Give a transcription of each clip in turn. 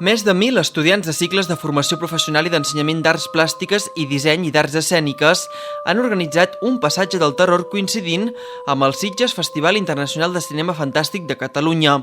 Més de 1.000 estudiants de cicles de formació professional i d'ensenyament d'arts plàstiques i disseny i d'arts escèniques han organitzat un passatge del terror coincidint amb el Sitges Festival Internacional de Cinema Fantàstic de Catalunya.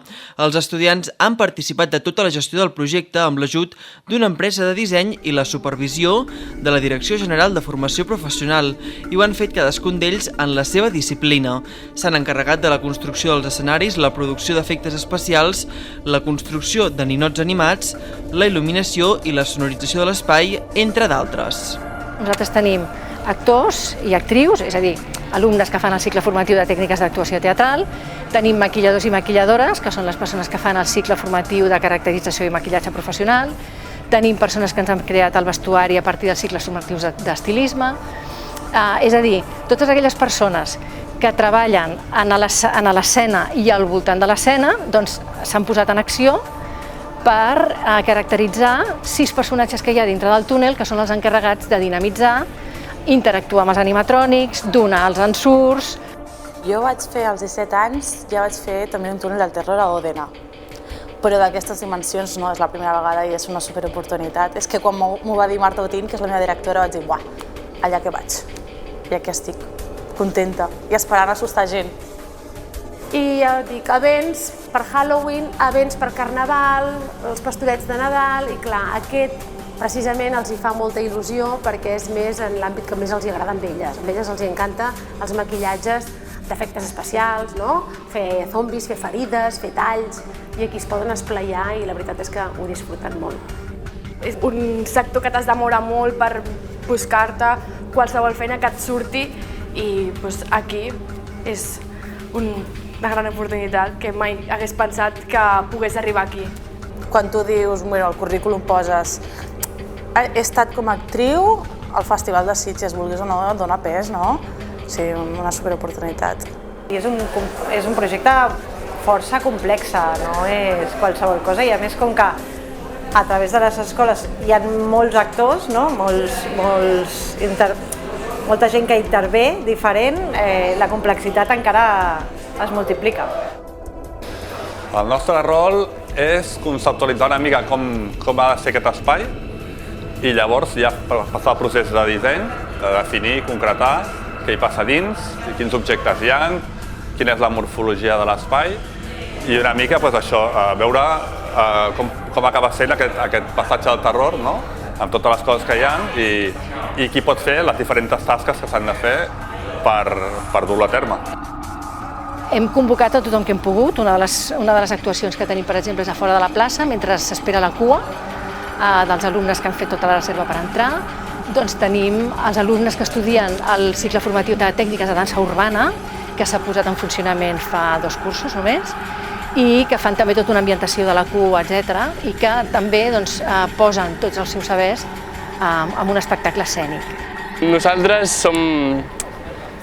Els estudiants han participat de tota la gestió del projecte amb l'ajut d'una empresa de disseny i la supervisió de la Direcció General de Formació Professional i ho han fet cadascun d'ells en la seva disciplina. S'han encarregat de la construcció dels escenaris, la producció d'efectes especials, la construcció de ninots animats, la il·luminació i la sonorització de l'espai, entre d'altres. Nosaltres tenim actors i actrius, és a dir, alumnes que fan el cicle formatiu de tècniques d'actuació teatral, tenim maquilladors i maquilladores, que són les persones que fan el cicle formatiu de caracterització i maquillatge professional, tenim persones que ens han creat el vestuari a partir dels cicles formatius d'estilisme, és a dir, totes aquelles persones que treballen en l'escena i al voltant de l'escena s'han posat en acció per caracteritzar 6 personatges que hi ha dintre del túnel, que són els encarregats de dinamitzar, interactuar amb els animatrònics, donar els ensurts. Jo vaig fer als 17 anys, ja vaig fer també un túnel del terror a Òdena, però d'aquestes dimensions no és la primera vegada i és una superoportunitat. És que quan m'ho va dir Marta Otín, que és la meva directora, vaig dir, buah, allà que vaig, i aquí estic, contenta i esperant assustar gent. I ja dic, events per Halloween, events per Carnaval, els pastorets de Nadal, i clar, aquest precisament els hi fa molta il·lusió perquè és més en l'àmbit que més els agrada amb elles. A elles els encanta els maquillatges d'efectes especials, no? Fer zombis, fer ferides, fer talls, i aquí es poden esplaiar i la veritat és que ho disfruten molt. És un sector que t'has de moure molt per buscar-te qualsevol feina que et surti i aquí és una gran oportunitat que mai hagués pensat que pogués arribar aquí. Quan tu dius, al currículum poses he estat com a actriu al Festival de Sitges, vulguis o no, dona pes, no? Sí, una superoportunitat. És un projecte força complex, no és qualsevol cosa, i a més com que a través de les escoles hi ha molts actors, no? Molta gent que intervé diferent, la complexitat encara es multiplica. El nostre rol és conceptualitzar una mica com ha de ser aquest espai i llavors ja passar el procés de disseny, de definir, concretar què hi passa dins, quins objectes hi ha, quina és la morfologia de l'espai i una mica veure com acaba sent aquest passatge del terror, amb totes les coses que hi ha i qui pot fer les diferents tasques que s'han de fer per dur-ho a terme. Hem convocat a tothom que hem pogut. Una de les actuacions que tenim, per exemple, és a fora de la plaça, mentre s'espera la cua dels alumnes que han fet tota la reserva per entrar. Doncs tenim els alumnes que estudien el cicle formatiu de tècniques de dansa urbana, que s'ha posat en funcionament fa 2 cursos només, i que fan també tota una ambientació de la cua, etc. I que també posen tots els seus sabers en un espectacle escènic. Nosaltres som,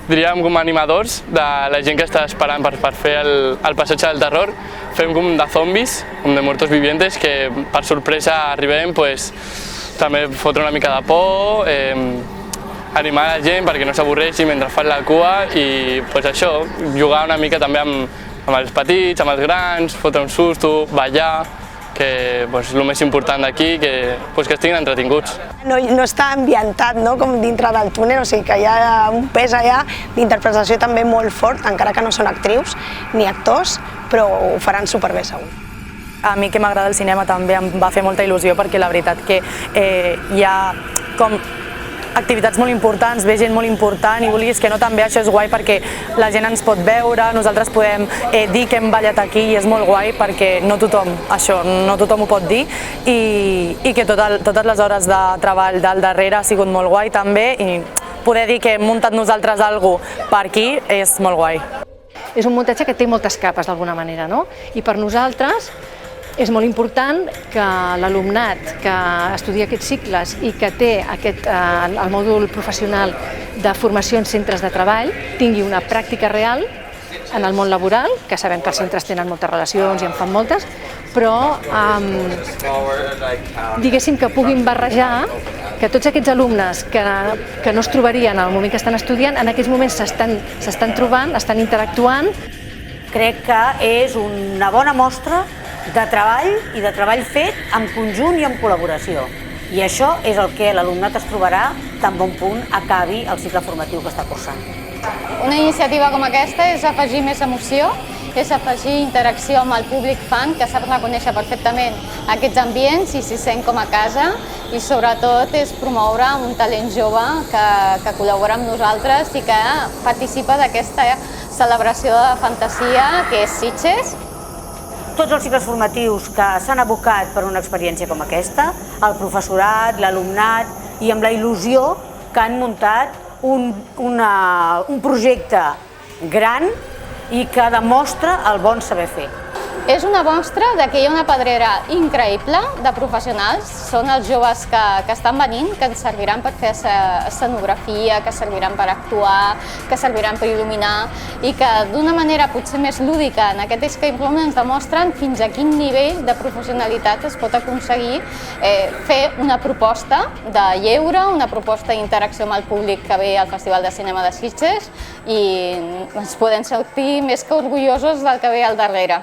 diríem, com animadors de la gent que està esperant per fer el passatge del terror. Fem com de zombis, com de muertos vivientes, que per sorpresa arribem, també fotre una mica de por, animar la gent perquè no s'avorreixi mentre fan la cua i això, jugar una mica també amb els petits, amb els grans, fotre un susto, ballar, que és el més important d'aquí, que estiguin entretinguts. No està ambientat com dintre del túnel, o sigui que hi ha un pes allà d'interpretació també molt fort, encara que no són actrius ni actors, però ho faran superbé segur. A mi que m'agrada el cinema també em va fer molta il·lusió perquè la veritat que hi ha com activitats molt importants, ve gent molt important i vulguis que no també això és guai perquè la gent ens pot veure, nosaltres podem dir que hem ballat aquí i és molt guai perquè no tothom ho pot dir i que totes les hores de treball del darrere ha sigut molt guai també i poder dir que hem muntat nosaltres alguna cosa per aquí és molt guai. És un muntatge que té moltes capes d'alguna manera, no? I per nosaltres és molt important que l'alumnat que estudia aquests cicles i que té el mòdul professional de formació en centres de treball tingui una pràctica real en el món laboral, que sabem que els centres tenen moltes relacions i en fan moltes, però diguéssim que puguin barrejar que tots aquests alumnes que no es trobarien al moment que estan estudiant, en aquests moments s'estan trobant, estan interactuant. Crec que és una bona mostra de treball i de treball fet en conjunt i en col·laboració. I això és el que l'alumnat es trobarà tan bon punt acabi el cicle formatiu que està cursant. Una iniciativa com aquesta és afegir més emoció, és afegir interacció amb el públic fan, que sap reconèixer perfectament aquests ambients i s'hi sent com a casa, i sobretot és promoure un talent jove que col·labora amb nosaltres i que participa d'aquesta celebració de fantasia que és Sitges. Tots els cicles formatius que s'han abocat per una experiència com aquesta, el professorat, l'alumnat i amb la il·lusió que han muntat un projecte gran i que demostra el bon saber fer. És una mostra que hi ha una pedrera increïble de professionals. Són els joves que estan venint, que ens serviran per fer escenografia, que serviran per actuar, que serviran per il·luminar i que d'una manera potser més lúdica en aquest Escape Room ens demostren fins a quin nivell de professionalitat es pot aconseguir fer una proposta de lleure, una proposta d'interacció amb el públic que ve al Festival de Cinema de Sitges i ens podem sentir més que orgullosos del que ve al darrere.